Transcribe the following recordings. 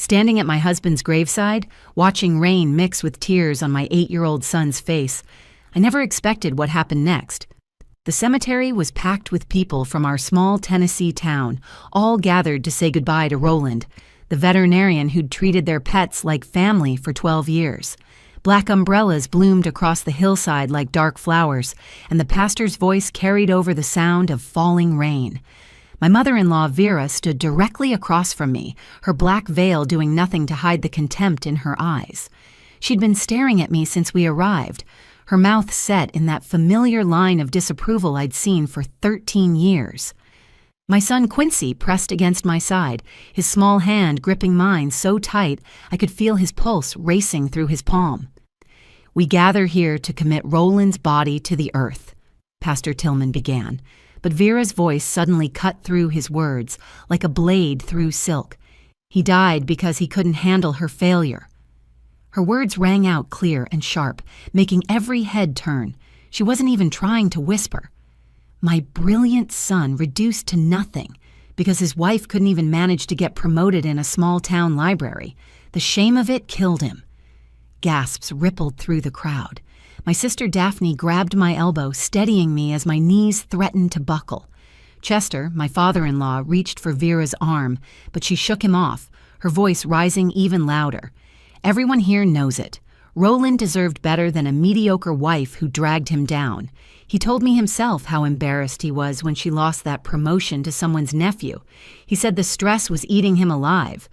Standing at my husband's graveside, watching rain mix with tears on my 8-year-old son's face, I never expected what happened next. The cemetery was packed with people from our small Tennessee town, all gathered to say goodbye to Roland, the veterinarian who'd treated their pets like family for 12 years. Black umbrellas bloomed across the hillside like dark flowers, and the pastor's voice carried over the sound of falling rain. My mother-in-law, Vera, stood directly across from me, her black veil doing nothing to hide the contempt in her eyes. She'd been staring at me since we arrived, her mouth set in that familiar line of disapproval I'd seen for 13 years. My son Quincy pressed against my side, his small hand gripping mine so tight I could feel his pulse racing through his palm. "We gather here to commit Roland's body to the earth," Pastor Tillman began, but Vera's voice suddenly cut through his words like a blade through silk. "He died because he couldn't handle her failure." Her words rang out clear and sharp, making every head turn. She wasn't even trying to whisper. My brilliant son reduced to nothing because his wife couldn't even manage to get promoted in a small-town library. The shame of it killed him. Gasps rippled through the crowd. My sister Daphne grabbed my elbow, steadying me as my knees threatened to buckle. Chester, my father-in-law, reached for Vera's arm, but she shook him off, her voice rising even louder. "Everyone here knows it. Roland deserved better than a mediocre wife who dragged him down. He told me himself how embarrassed he was when she lost that promotion to someone's nephew. He said the stress was eating him alive."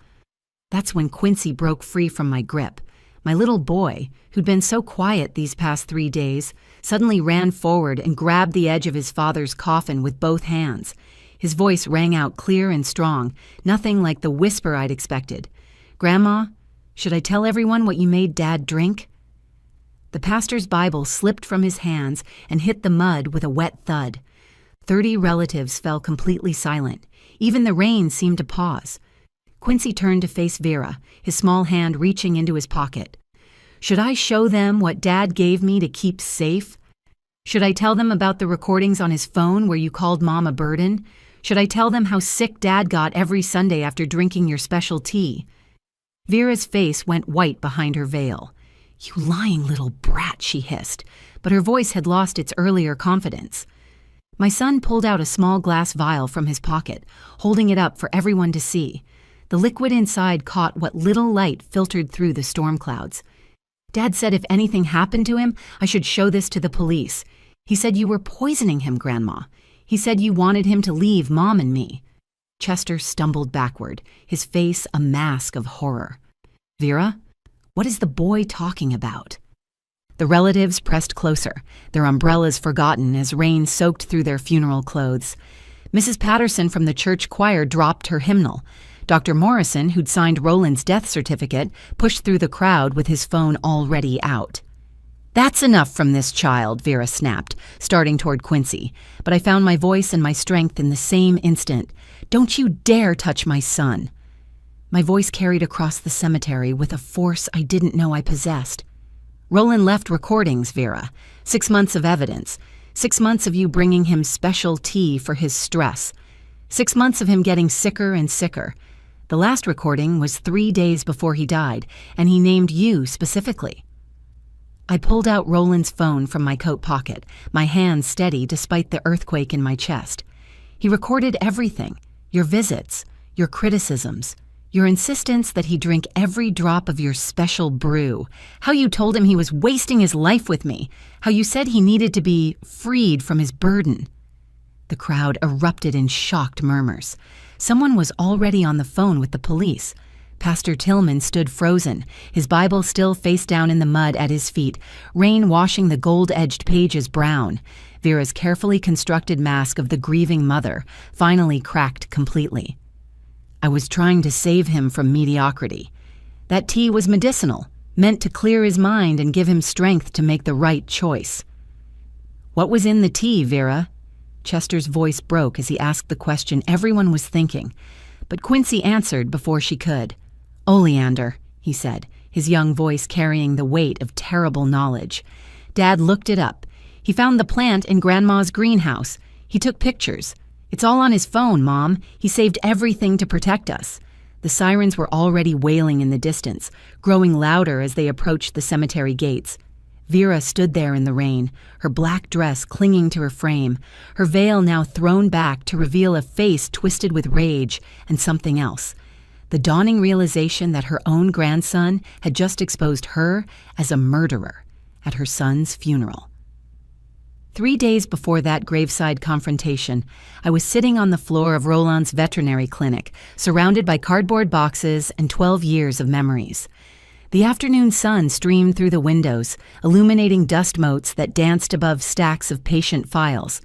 That's when Quincy broke free from my grip. My little boy, who'd been so quiet these past 3 days, suddenly ran forward and grabbed the edge of his father's coffin with both hands. His voice rang out clear and strong, nothing like the whisper I'd expected. "Grandma, should I tell everyone what you made Dad drink?" The pastor's Bible slipped from his hands and hit the mud with a wet thud. 30 relatives fell completely silent. Even the rain seemed to pause. Quincy turned to face Vera, his small hand reaching into his pocket. "Should I show them what Dad gave me to keep safe? Should I tell them about the recordings on his phone where you called Mom a burden? Should I tell them how sick Dad got every Sunday after drinking your special tea?" Vera's face went white behind her veil. "You lying little brat," she hissed, but her voice had lost its earlier confidence. My son pulled out a small glass vial from his pocket, holding it up for everyone to see. The liquid inside caught what little light filtered through the storm clouds. "Dad said if anything happened to him, I should show this to the police. He said you were poisoning him, Grandma. He said you wanted him to leave Mom and me." Chester stumbled backward, his face a mask of horror. "Vera, what is the boy talking about?" The relatives pressed closer, their umbrellas forgotten as rain soaked through their funeral clothes. Mrs. Patterson from the church choir dropped her hymnal. Dr. Morrison, who'd signed Roland's death certificate, pushed through the crowd with his phone already out. "That's enough from this child," Vera snapped, starting toward Quincy. But I found my voice and my strength in the same instant. "Don't you dare touch my son." My voice carried across the cemetery with a force I didn't know I possessed. "Roland left recordings, Vera. 6 months of evidence. 6 months of you bringing him special tea for his stress. 6 months of him getting sicker and sicker. The last recording was 3 days before he died, and he named you specifically." I pulled out Roland's phone from my coat pocket, my hand steady despite the earthquake in my chest. "He recorded everything. Your visits, your criticisms, your insistence that he drink every drop of your special brew, how you told him he was wasting his life with me, how you said he needed to be freed from his burden." The crowd erupted in shocked murmurs. Someone was already on the phone with the police. Pastor Tillman stood frozen, his Bible still face down in the mud at his feet, rain washing the gold-edged pages brown. Vera's carefully constructed mask of the grieving mother finally cracked completely. "I was trying to save him from mediocrity. That tea was medicinal, meant to clear his mind and give him strength to make the right choice." "What was in the tea, Vera?" Chester's voice broke as he asked the question everyone was thinking, but Quincy answered before she could. "Oleander," he said, his young voice carrying the weight of terrible knowledge. "Dad looked it up. He found the plant in Grandma's greenhouse. He took pictures. It's all on his phone, Mom. He saved everything to protect us. The The sirens were already wailing in the distance, growing louder as they approached the cemetery gates. Vera stood there in the rain, her black dress clinging to her frame, her veil now thrown back to reveal a face twisted with rage and something else. The dawning realization that her own grandson had just exposed her as a murderer at her son's funeral. 3 days before that graveside confrontation, I was sitting on the floor of Roland's veterinary clinic, surrounded by cardboard boxes and 12 years of memories. The afternoon sun streamed through the windows, illuminating dust motes that danced above stacks of patient files.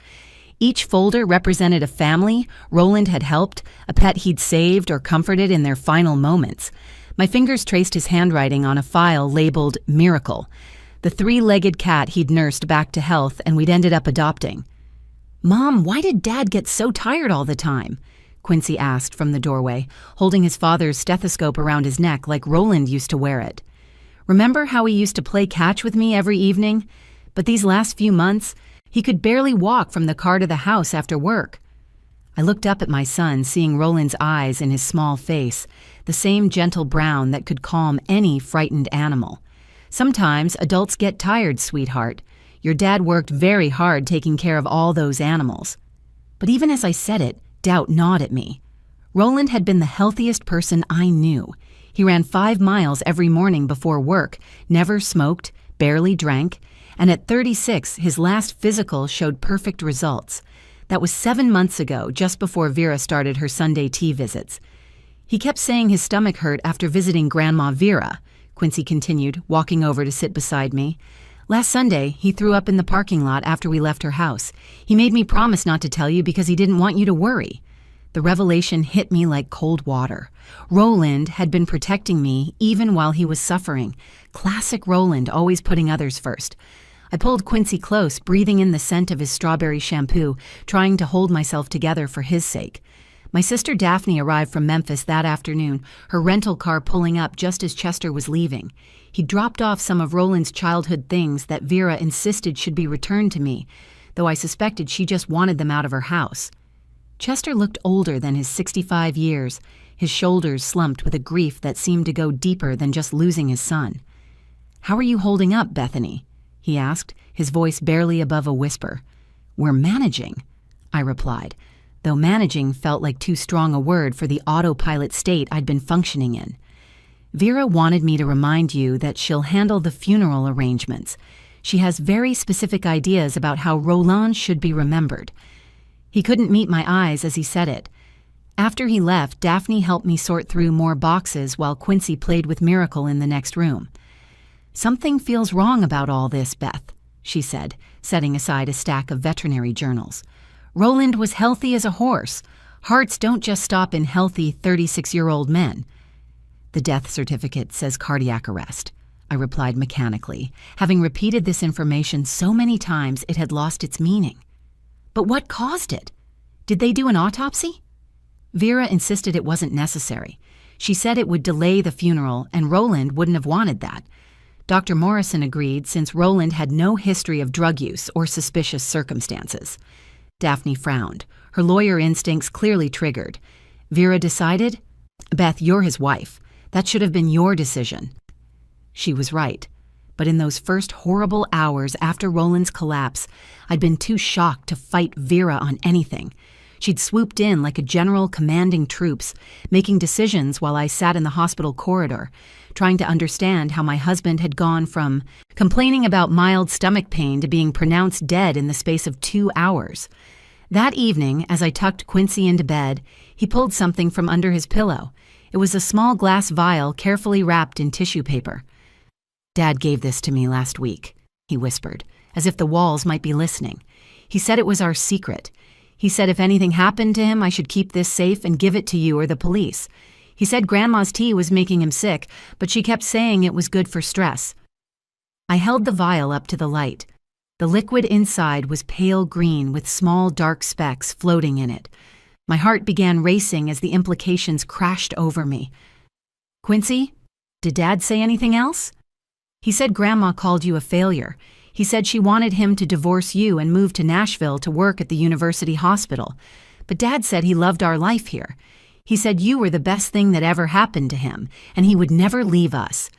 Each folder represented a family Roland had helped, a pet he'd saved or comforted in their final moments. My fingers traced his handwriting on a file labeled Miracle, the 3-legged cat he'd nursed back to health and we'd ended up adopting. "Mom, why did Dad get so tired all the time?" Quincy asked from the doorway, holding his father's stethoscope around his neck like Roland used to wear it. "Remember how he used to play catch with me every evening? But these last few months, he could barely walk from the car to the house after work." I looked up at my son, seeing Roland's eyes in his small face, the same gentle brown that could calm any frightened animal. "Sometimes adults get tired, sweetheart. Your dad worked very hard taking care of all those animals." But even as I said it, doubt gnawed at me. Roland had been the healthiest person I knew. He ran 5 miles every morning before work, never smoked, barely drank, and at 36, his last physical showed perfect results. That was 7 months ago, just before Vera started her Sunday tea visits. He kept saying his stomach hurt after visiting Grandma Vera, Quincy continued, walking over to sit beside me. "Last Sunday, he threw up in the parking lot after we left her house. He made me promise not to tell you because he didn't want you to worry." The revelation hit me like cold water. Roland had been protecting me even while he was suffering. Classic Roland, always putting others first. I pulled Quincy close, breathing in the scent of his strawberry shampoo, trying to hold myself together for his sake. My sister Daphne arrived from Memphis that afternoon, her rental car pulling up just as Chester was leaving. He dropped off some of Roland's childhood things that Vera insisted should be returned to me, though I suspected she just wanted them out of her house. Chester looked older than his 65 years, his shoulders slumped with a grief that seemed to go deeper than just losing his son. "How are you holding up, Bethany?" he asked, his voice barely above a whisper. "We're managing," I replied, though managing felt like too strong a word for the autopilot state I'd been functioning in. "Vera wanted me to remind you that she'll handle the funeral arrangements. She has very specific ideas about how Roland should be remembered." He couldn't meet my eyes as he said it. After he left, Daphne helped me sort through more boxes while Quincy played with Miracle in the next room. "Something feels wrong about all this, Beth," she said, setting aside a stack of veterinary journals. "Roland was healthy as a horse. Hearts don't just stop in healthy 36-year-old men." "The death certificate says cardiac arrest," I replied mechanically, having repeated this information so many times it had lost its meaning. "But what caused it? Did they do an autopsy?" Vera insisted it wasn't necessary. She said it would delay the funeral, and Roland wouldn't have wanted that. Dr. Morrison agreed since Roland had no history of drug use or suspicious circumstances. Daphne frowned, her lawyer instincts clearly triggered. Vera decided, "Beth, you're his wife. That should have been your decision." She was right. But in those first horrible hours after Roland's collapse, I'd been too shocked to fight Vera on anything. She'd swooped in like a general commanding troops, making decisions while I sat in the hospital corridor, trying to understand how my husband had gone from complaining about mild stomach pain to being pronounced dead in the space of 2 hours. That evening, as I tucked Quincy into bed, he pulled something from under his pillow. It was a small glass vial carefully wrapped in tissue paper. "Dad gave this to me last week," he whispered, as if the walls might be listening. "He said it was our secret. He said if anything happened to him, I should keep this safe and give it to you or the police. He said Grandma's tea was making him sick, but she kept saying it was good for stress." I held the vial up to the light. The liquid inside was pale green with small dark specks floating in it. My heart began racing as the implications crashed over me. "Quincy, did Dad say anything else?" "He said Grandma called you a failure. He said she wanted him to divorce you and move to Nashville to work at the university hospital. But Dad said he loved our life here. He said you were the best thing that ever happened to him, and he would never leave us.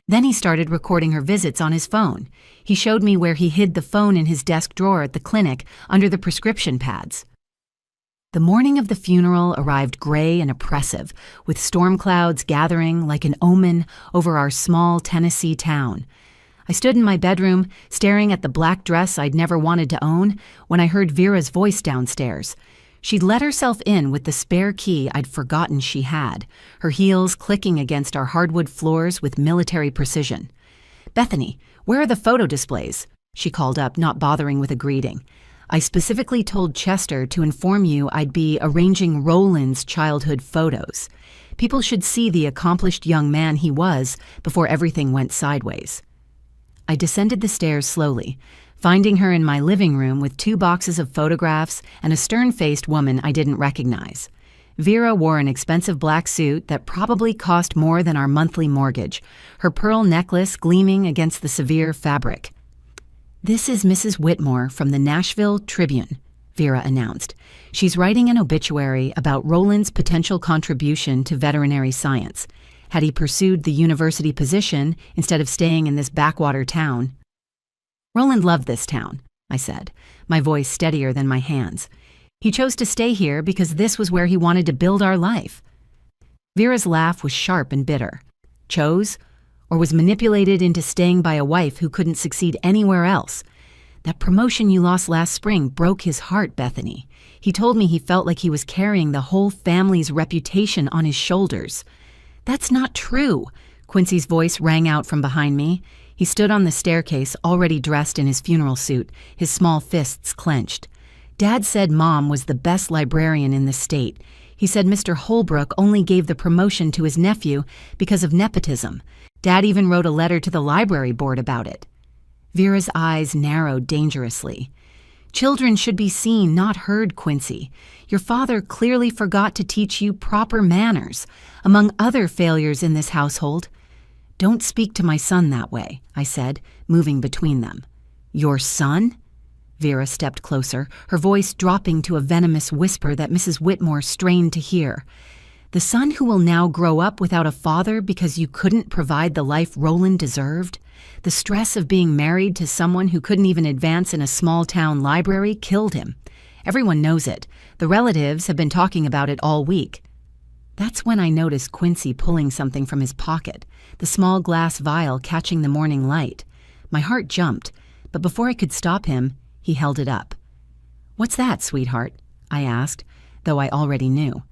Then he started recording her visits on his phone. He showed me where he hid the phone in his desk drawer at the clinic under the prescription pads. The morning of the funeral arrived gray and oppressive, with storm clouds gathering like an omen over our small Tennessee town. I stood in my bedroom, staring at the black dress I'd never wanted to own, when I heard Vera's voice downstairs. She'd let herself in with the spare key I'd forgotten she had, her heels clicking against our hardwood floors with military precision. "Bethany, where are the photo displays?" she called up, not bothering with a greeting. "I specifically told Chester to inform you I'd be arranging Roland's childhood photos. People should see the accomplished young man he was before everything went sideways." I descended the stairs slowly, finding her in my living room with 2 boxes of photographs and a stern-faced woman I didn't recognize. Vera wore an expensive black suit that probably cost more than our monthly mortgage, her pearl necklace gleaming against the severe fabric. "This is Mrs. Whitmore from the Nashville Tribune," Vera announced. "She's writing an obituary about Roland's potential contribution to veterinary science. Had he pursued the university position instead of staying in this backwater town?" "Roland loved this town," I said, my voice steadier than my hands. "He chose to stay here because this was where he wanted to build our life." Vera's laugh was sharp and bitter. Chose? Or was manipulated into staying by a wife who couldn't succeed anywhere else? "That promotion you lost last spring broke his heart, Bethany. He told me he felt like he was carrying the whole family's reputation on his shoulders." "That's not true," Quincy's voice rang out from behind me. He stood on the staircase, already dressed in his funeral suit, his small fists clenched. "Dad said Mom was the best librarian in the state. He said Mr. Holbrook only gave the promotion to his nephew because of nepotism. Dad even wrote a letter to the library board about it." Vera's eyes narrowed dangerously. "Children should be seen, not heard, Quincy. Your father clearly forgot to teach you proper manners, among other failures in this household." "Don't speak to my son that way," I said, moving between them. "Your son?" Vera stepped closer, her voice dropping to a venomous whisper that Mrs. Whitmore strained to hear. "The son who will now grow up without a father because you couldn't provide the life Roland deserved? The stress of being married to someone who couldn't even advance in a small-town library killed him. Everyone knows it. The relatives have been talking about it all week." That's when I noticed Quincy pulling something from his pocket, the small glass vial catching the morning light. My heart jumped, but before I could stop him, he held it up. "What's that, sweetheart?" I asked, though I already knew.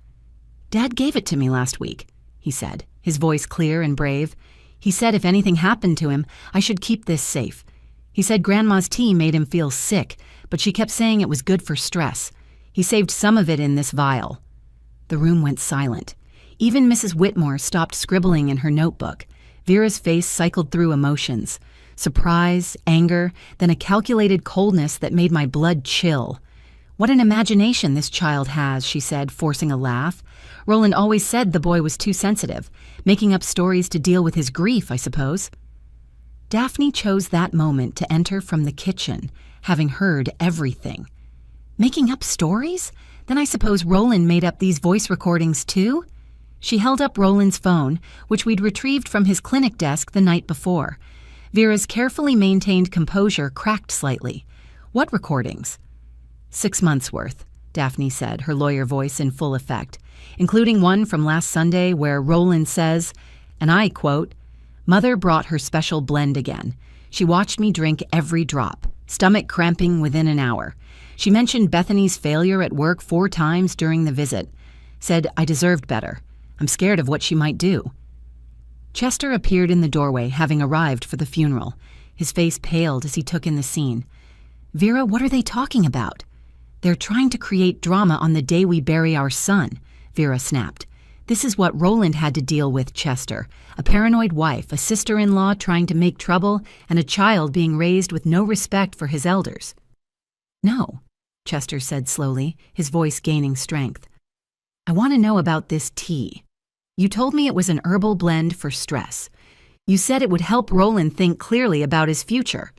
"Dad gave it to me last week," he said, his voice clear and brave. "He said if anything happened to him, I should keep this safe. He said Grandma's tea made him feel sick, but she kept saying it was good for stress. He saved some of it in this vial." The room went silent. Even Mrs. Whitmore stopped scribbling in her notebook. Vera's face cycled through emotions. Surprise, anger, then a calculated coldness that made my blood chill. "What an imagination this child has," she said, forcing a laugh. "Roland always said the boy was too sensitive, making up stories to deal with his grief, I suppose." Daphne chose that moment to enter from the kitchen, having heard everything. "Making up stories? Then I suppose Roland made up these voice recordings too?" She held up Roland's phone, which we'd retrieved from his clinic desk the night before. Vera's carefully maintained composure cracked slightly. "What recordings?" 6 months' worth, Daphne said, her lawyer voice in full effect, including one from last Sunday where Roland says, and I quote, "Mother brought her special blend again. She watched me drink every drop, stomach cramping within an hour. She mentioned Bethany's failure at work 4 times during the visit. Said I deserved better. I'm scared of what she might do." Chester appeared in the doorway, having arrived for the funeral. His face paled as he took in the scene. "Vera, what are they talking about?" "They're trying to create drama on the day we bury our son," Vera snapped. "This is what Roland had to deal with, Chester. A paranoid wife, a sister-in-law trying to make trouble, and a child being raised with no respect for his elders." "No," Chester said slowly, his voice gaining strength. "I want to know about this tea. You told me it was an herbal blend for stress. You said it would help Roland think clearly about his future."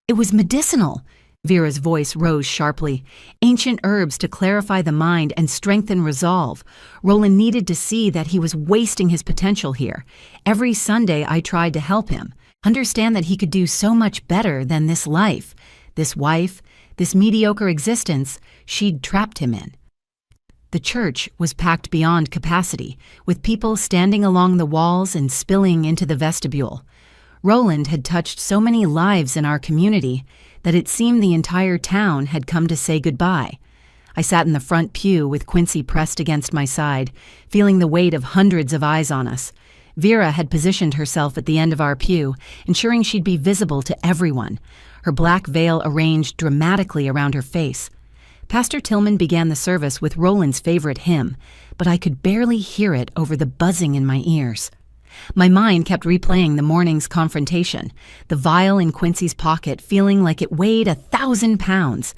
"It was medicinal," Vera's voice rose sharply. Ancient herbs to clarify the mind and strengthen resolve. Roland needed to see that he was wasting his potential here. Every Sunday I tried to help him, understand that he could do so much better than this life, this wife, this mediocre existence she'd trapped him in. The church was packed beyond capacity, with people standing along the walls and spilling into the vestibule. Roland had touched so many lives in our community that it seemed the entire town had come to say goodbye. I sat in the front pew with Quincy pressed against my side, feeling the weight of hundreds of eyes on us. Vera had positioned herself at the end of our pew, ensuring she'd be visible to everyone, her black veil arranged dramatically around her face. Pastor Tillman began the service with Roland's favorite hymn, but I could barely hear it over the buzzing in my ears. My mind kept replaying the morning's confrontation, the vial in Quincy's pocket feeling like it weighed 1,000 pounds.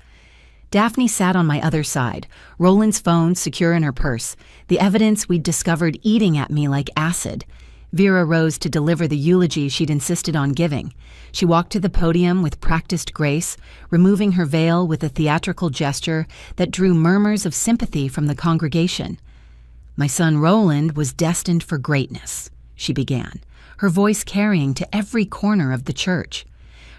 Daphne sat on my other side, Roland's phone secure in her purse, the evidence we'd discovered eating at me like acid. Vera rose to deliver the eulogy she'd insisted on giving. She walked to the podium with practiced grace, removing her veil with a theatrical gesture that drew murmurs of sympathy from the congregation. "My son Roland was destined for greatness," she began, her voice carrying to every corner of the church.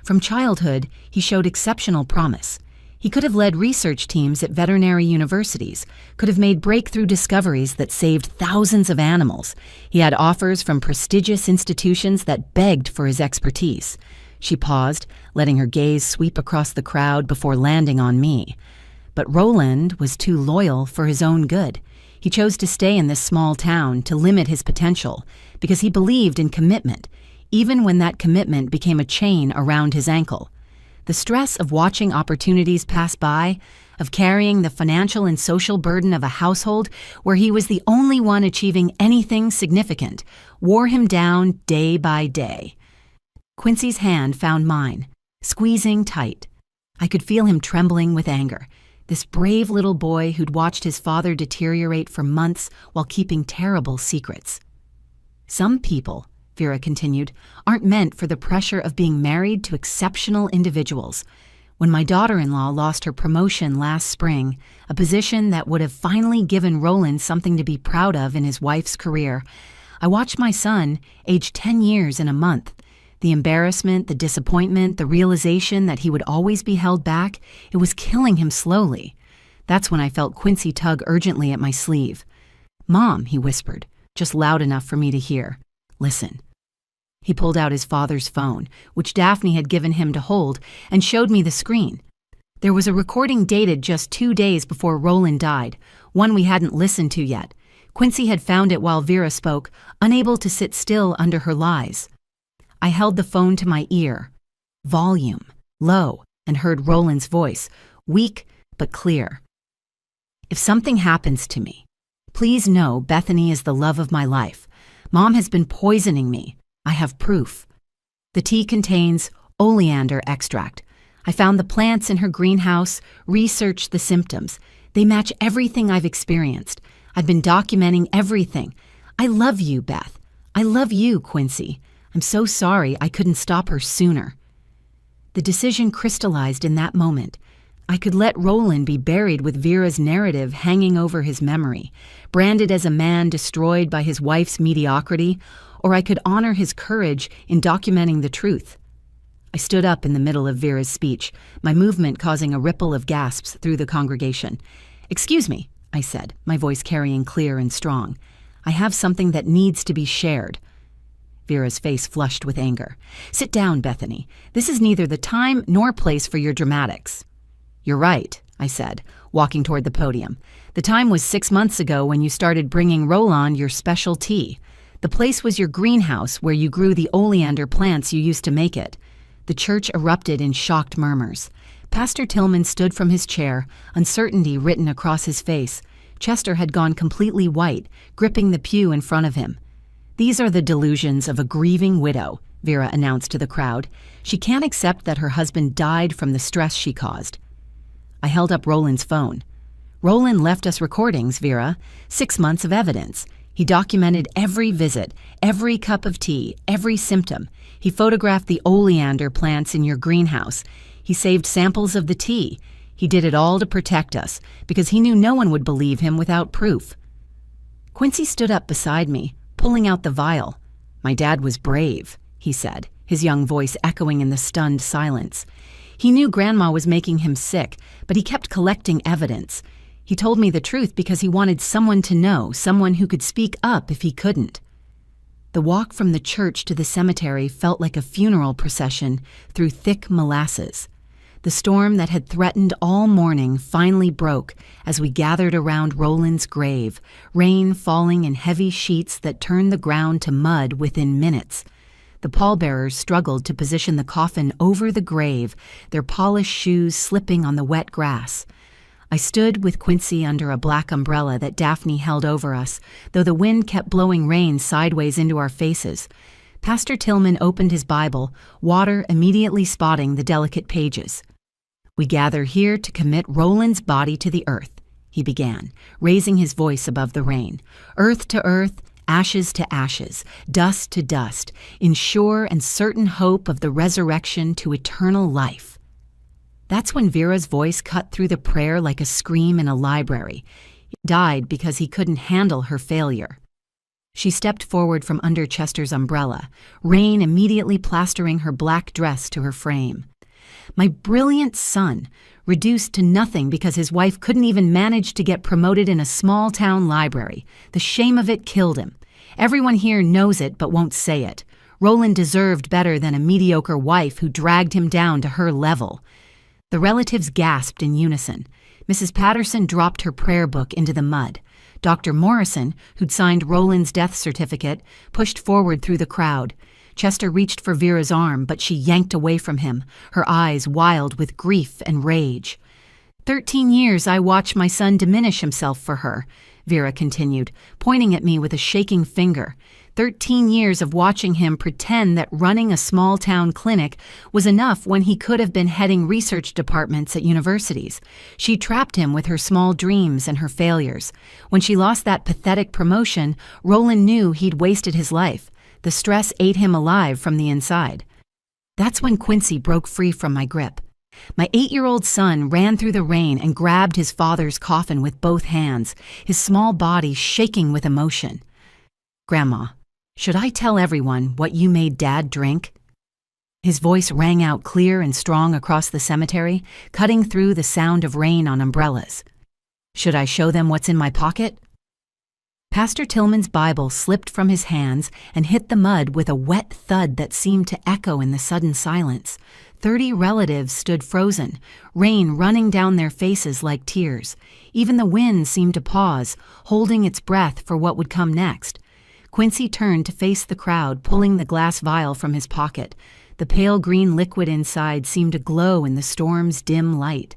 From childhood, he showed exceptional promise. He could have led research teams at veterinary universities, could have made breakthrough discoveries that saved thousands of animals. He had offers from prestigious institutions that begged for his expertise. She paused, letting her gaze sweep across the crowd before landing on me. But Roland was too loyal for his own good. He chose to stay in this small town to limit his potential because he believed in commitment, even when that commitment became a chain around his ankle. The stress of watching opportunities pass by, of carrying the financial and social burden of a household where he was the only one achieving anything significant, wore him down day by day. Quincy's hand found mine, squeezing tight. I could feel him trembling with anger. This brave little boy who'd watched his father deteriorate for months while keeping terrible secrets. "Some people," Vera continued, "aren't meant for the pressure of being married to exceptional individuals. When my daughter-in-law lost her promotion last spring, a position that would have finally given Roland something to be proud of in his wife's career, I watched my son age 10 years in a month. The embarrassment, the disappointment, the realization that he would always be held back, it was killing him slowly. That's when I felt Quincy tug urgently at my sleeve. 'Mom,' he whispered, just loud enough for me to hear. 'Listen.' He pulled out his father's phone, which Daphne had given him to hold, and showed me the screen. There was a recording dated just 2 days before Roland died, one we hadn't listened to yet. Quincy had found it while Vera spoke, unable to sit still under her lies. I held the phone to my ear, volume low, and heard Roland's voice, weak but clear. "If something happens to me, please know Bethany is the love of my life. Mom has been poisoning me. I have proof. The tea contains oleander extract. I found the plants in her greenhouse, researched the symptoms. They match everything I've experienced. I've been documenting everything. I love you, Beth. I love you, Quincy. I'm so sorry I couldn't stop her sooner." The decision crystallized in that moment. I could let Roland be buried with Vera's narrative hanging over his memory, branded as a man destroyed by his wife's mediocrity, or I could honor his courage in documenting the truth. I stood up in the middle of Vera's speech, my movement causing a ripple of gasps through the congregation. "Excuse me," I said, my voice carrying clear and strong. "I have something that needs to be shared." Vera's face flushed with anger. "Sit down, Bethany. This is neither the time nor place for your dramatics." "You're right," I said, walking toward the podium. "The time was 6 months ago when you started bringing Roland your special tea. The place was your greenhouse where you grew the oleander plants you used to make it." The church erupted in shocked murmurs. Pastor Tillman stood from his chair, uncertainty written across his face. Chester had gone completely white, gripping the pew in front of him. "These are the delusions of a grieving widow," Vera announced to the crowd. "She can't accept that her husband died from the stress she caused." I held up Roland's phone. "Roland left us recordings, Vera. 6 months of evidence. He documented every visit, every cup of tea, every symptom. He photographed the oleander plants in your greenhouse. He saved samples of the tea. He did it all to protect us, because he knew no one would believe him without proof. Quincy stood up beside me, pulling out the vial. "My dad was brave," he said, his young voice echoing in the stunned silence. He knew Grandma was making him sick, but he kept collecting evidence. He told me the truth because he wanted someone to know, someone who could speak up if he couldn't. The walk from the church to the cemetery felt like a funeral procession through thick molasses. The storm that had threatened all morning finally broke as we gathered around Roland's grave, rain falling in heavy sheets that turned the ground to mud within minutes. The pallbearers struggled to position the coffin over the grave, their polished shoes slipping on the wet grass. I stood with Quincy under a black umbrella that Daphne held over us, though the wind kept blowing rain sideways into our faces. Pastor Tillman opened his Bible, water immediately spotting the delicate pages. "We gather here to commit Roland's body to the earth," he began, raising his voice above the rain. "Earth to earth, ashes to ashes, dust to dust, in sure and certain hope of the resurrection to eternal life." That's when Vera's voice cut through the prayer like a scream in a library. He died because he couldn't handle her failure. She stepped forward from under Chester's umbrella, rain immediately plastering her black dress to her frame. "My brilliant son, reduced to nothing because his wife couldn't even manage to get promoted in a small-town library. The shame of it killed him. Everyone here knows it but won't say it. Roland deserved better than a mediocre wife who dragged him down to her level." The relatives gasped in unison. Mrs. Patterson dropped her prayer book into the mud. Dr. Morrison, who'd signed Roland's death certificate, pushed forward through the crowd. Chester reached for Vera's arm, but she yanked away from him, her eyes wild with grief and rage. 13 years I watched my son diminish himself for her, Vera continued, pointing at me with a shaking finger. 13 years of watching him pretend that running a small-town clinic was enough when he could have been heading research departments at universities. She trapped him with her small dreams and her failures. When she lost that pathetic promotion, Roland knew he'd wasted his life. The stress ate him alive from the inside. That's when Quincy broke free from my grip. My 8-year-old son ran through the rain and grabbed his father's coffin with both hands, his small body shaking with emotion. "Grandma, should I tell everyone what you made Dad drink?" His voice rang out clear and strong across the cemetery, cutting through the sound of rain on umbrellas. "Should I show them what's in my pocket?" Pastor Tillman's Bible slipped from his hands and hit the mud with a wet thud that seemed to echo in the sudden silence. 30 relatives stood frozen, rain running down their faces like tears. Even the wind seemed to pause, holding its breath for what would come next. Quincy turned to face the crowd, pulling the glass vial from his pocket. The pale green liquid inside seemed to glow in the storm's dim light.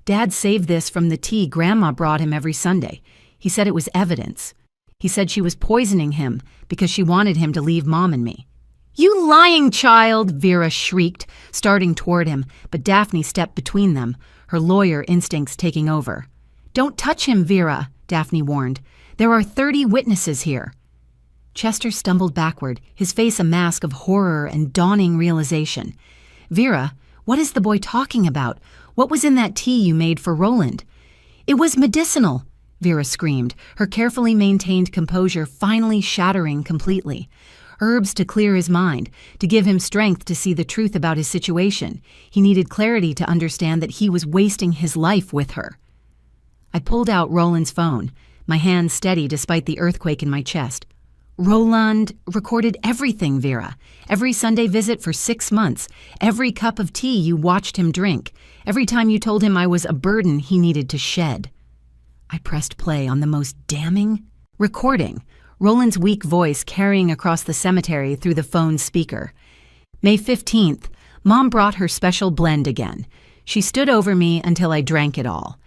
"Dad saved this from the tea Grandma brought him every Sunday. He said it was evidence. He said she was poisoning him because she wanted him to leave Mom and me." "You lying child!" Vera shrieked, starting toward him, but Daphne stepped between them, her lawyer instincts taking over. "Don't touch him, Vera," Daphne warned. "There are 30 witnesses here." Chester stumbled backward, his face a mask of horror and dawning realization. "Vera, what is the boy talking about? What was in that tea you made for Roland?" "It was medicinal," Vera screamed, her carefully maintained composure finally shattering completely. Herbs to clear his mind, to give him strength to see the truth about his situation. He needed clarity to understand that he was wasting his life with her. I pulled out Roland's phone, my hand steady despite the earthquake in my chest. "Roland recorded everything, Vera. Every Sunday visit for 6 months, every cup of tea you watched him drink, every time you told him I was a burden he needed to shed." I pressed play on the most damning recording, Roland's weak voice carrying across the cemetery through the phone's speaker. "May 15th, Mom brought her special blend again. She stood over me until I drank it all.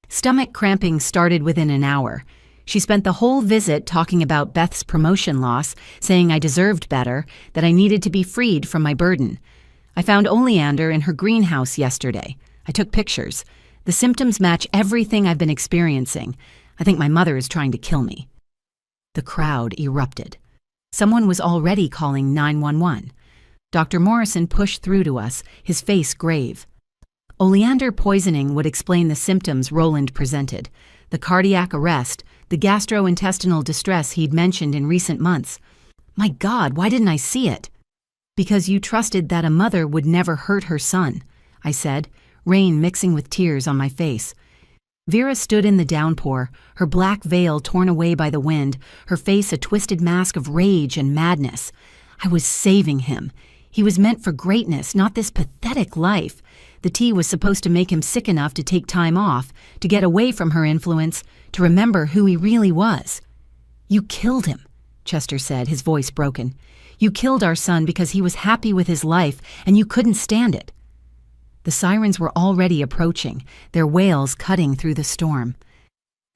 Stomach cramping started within an hour. She spent the whole visit talking about Beth's promotion loss, saying I deserved better, that I needed to be freed from my burden. I found oleander in her greenhouse yesterday. I took pictures. The symptoms match everything I've been experiencing. I think my mother is trying to kill me." The crowd erupted. Someone was already calling 911. Dr. Morrison pushed through to us, his face grave. Oleander poisoning would explain the symptoms Roland presented: the cardiac arrest, the gastrointestinal distress he'd mentioned in recent months. My God, why didn't I see it? Because you trusted that a mother would never hurt her son, I said, rain mixing with tears on my face. Vera stood in the downpour, her black veil torn away by the wind, her face a twisted mask of rage and madness. I was saving him. He was meant for greatness, not this pathetic life. The tea was supposed to make him sick enough to take time off, to get away from her influence, to remember who he really was. You killed him, Chester said, his voice broken. You killed our son because he was happy with his life, and you couldn't stand it. The sirens were already approaching, their wails cutting through the storm.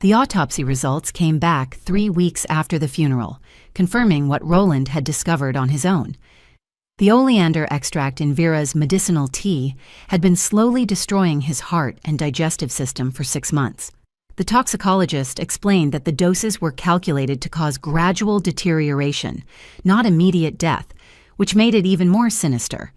The autopsy results came back 3 weeks after the funeral, confirming what Roland had discovered on his own. The oleander extract in Vera's medicinal tea had been slowly destroying his heart and digestive system for 6 months. The toxicologist explained that the doses were calculated to cause gradual deterioration, not immediate death, which made it even more sinister.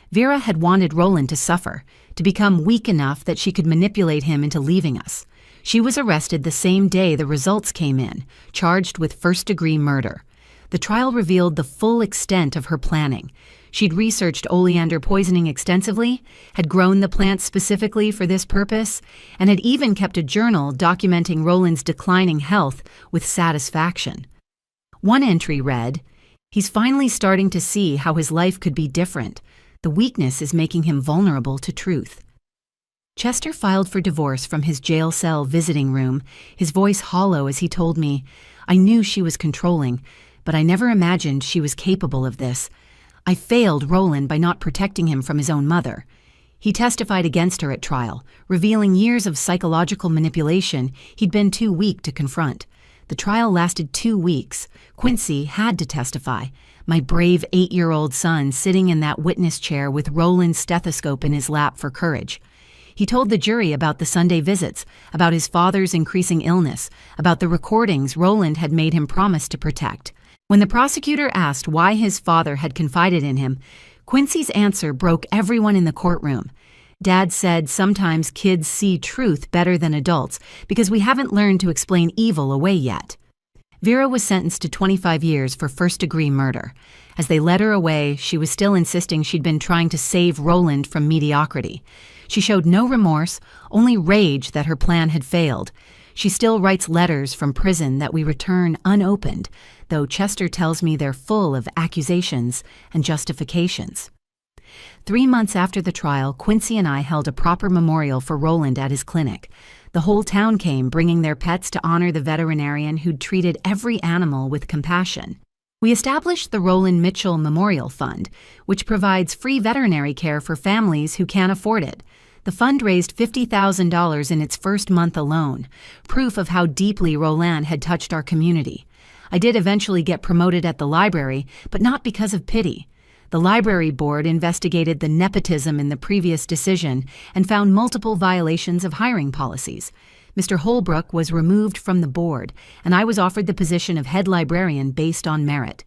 Vera had wanted Roland to suffer, to become weak enough that she could manipulate him into leaving us. She was arrested the same day the results came in, charged with first-degree murder. The trial revealed the full extent of her planning. She'd researched oleander poisoning extensively, had grown the plant specifically for this purpose, and had even kept a journal documenting Roland's declining health with satisfaction. One entry read, "He's finally starting to see how his life could be different. The weakness is making him vulnerable to truth." Chester filed for divorce from his jail cell visiting room, his voice hollow as he told me, "I knew she was controlling, but I never imagined she was capable of this. I failed Roland by not protecting him from his own mother." He testified against her at trial, revealing years of psychological manipulation he'd been too weak to confront. The trial lasted 2 weeks. Quincy had to testify, my brave 8-year-old son sitting in that witness chair with Roland's stethoscope in his lap for courage. He told the jury about the Sunday visits, about his father's increasing illness, about the recordings Roland had made him promise to protect. When the prosecutor asked why his father had confided in him, Quincy's answer broke everyone in the courtroom. Dad said sometimes kids see truth better than adults because we haven't learned to explain evil away yet. Vera was sentenced to 25 years for first-degree murder. As they led her away, she was still insisting she'd been trying to save Roland from mediocrity. She showed no remorse, only rage that her plan had failed. She still writes letters from prison that we return unopened, though Chester tells me they're full of accusations and justifications. 3 months after the trial, Quincy and I held a proper memorial for Roland at his clinic. The whole town came, bringing their pets to honor the veterinarian who'd treated every animal with compassion. We established the Roland Mitchell Memorial Fund, which provides free veterinary care for families who can't afford it. The fund raised $50,000 in its first month alone, proof of how deeply Roland had touched our community. I did eventually get promoted at the library, but not because of pity. The library board investigated the nepotism in the previous decision and found multiple violations of hiring policies. Mr. Holbrook was removed from the board, and I was offered the position of head librarian based on merit.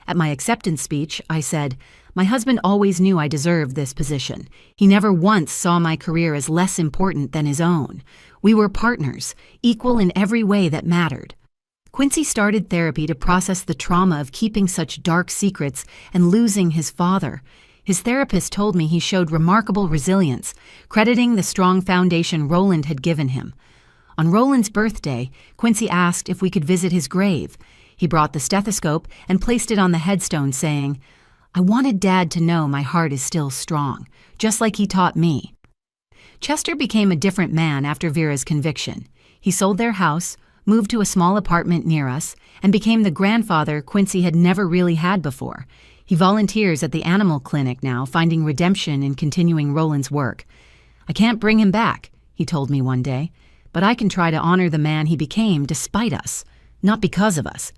At my acceptance speech, I said, "My husband always knew I deserved this position. He never once saw my career as less important than his own. We were partners, equal in every way that mattered." Quincy started therapy to process the trauma of keeping such dark secrets and losing his father. His therapist told me he showed remarkable resilience, crediting the strong foundation Roland had given him. On Roland's birthday, Quincy asked if we could visit his grave. He brought the stethoscope and placed it on the headstone, saying, "I wanted Dad to know my heart is still strong, just like he taught me." Chester became a different man after Vera's conviction. He sold their house, moved to a small apartment near us, and became the grandfather Quincy had never really had before. He volunteers at the animal clinic now, finding redemption in continuing Roland's work. "I can't bring him back," he told me one day, "but I can try to honor the man he became despite us, not because of us."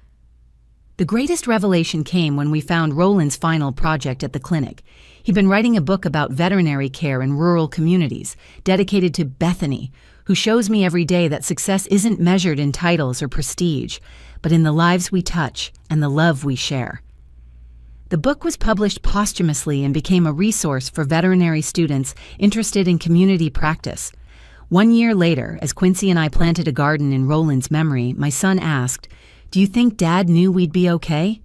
The greatest revelation came when we found Roland's final project at the clinic. He'd been writing a book about veterinary care in rural communities, dedicated to Bethany, who shows me every day that success isn't measured in titles or prestige, but in the lives we touch and the love we share. The book was published posthumously and became a resource for veterinary students interested in community practice. 1 year later, as Quincy and I planted a garden in Roland's memory, my son asked, "Do you think Dad knew we'd be okay?"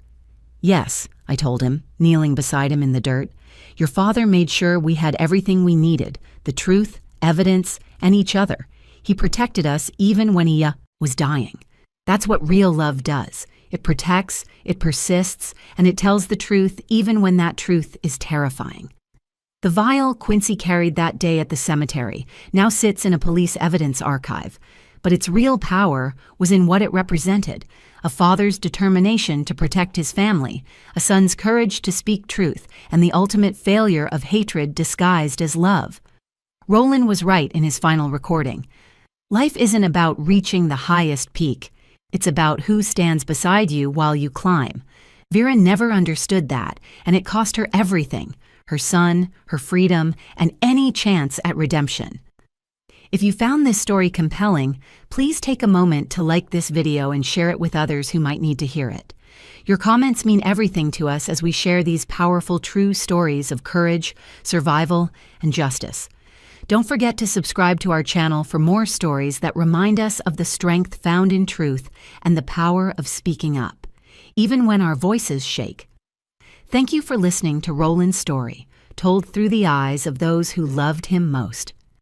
"Yes," I told him, kneeling beside him in the dirt. "Your father made sure we had everything we needed, the truth, evidence, and each other. He protected us even when he was dying. That's what real love does. It protects, it persists, and it tells the truth even when that truth is terrifying." The vial Quincy carried that day at the cemetery now sits in a police evidence archive, but its real power was in what it represented: a father's determination to protect his family, a son's courage to speak truth, and the ultimate failure of hatred disguised as love. Roland was right in his final recording. Life isn't about reaching the highest peak. It's about who stands beside you while you climb. Vera never understood that, and it cost her everything: her son, her freedom, and any chance at redemption. If you found this story compelling, please take a moment to like this video and share it with others who might need to hear it. Your comments mean everything to us as we share these powerful, true stories of courage, survival, and justice. Don't forget to subscribe to our channel for more stories that remind us of the strength found in truth and the power of speaking up, even when our voices shake. Thank you for listening to Roland's story, told through the eyes of those who loved him most.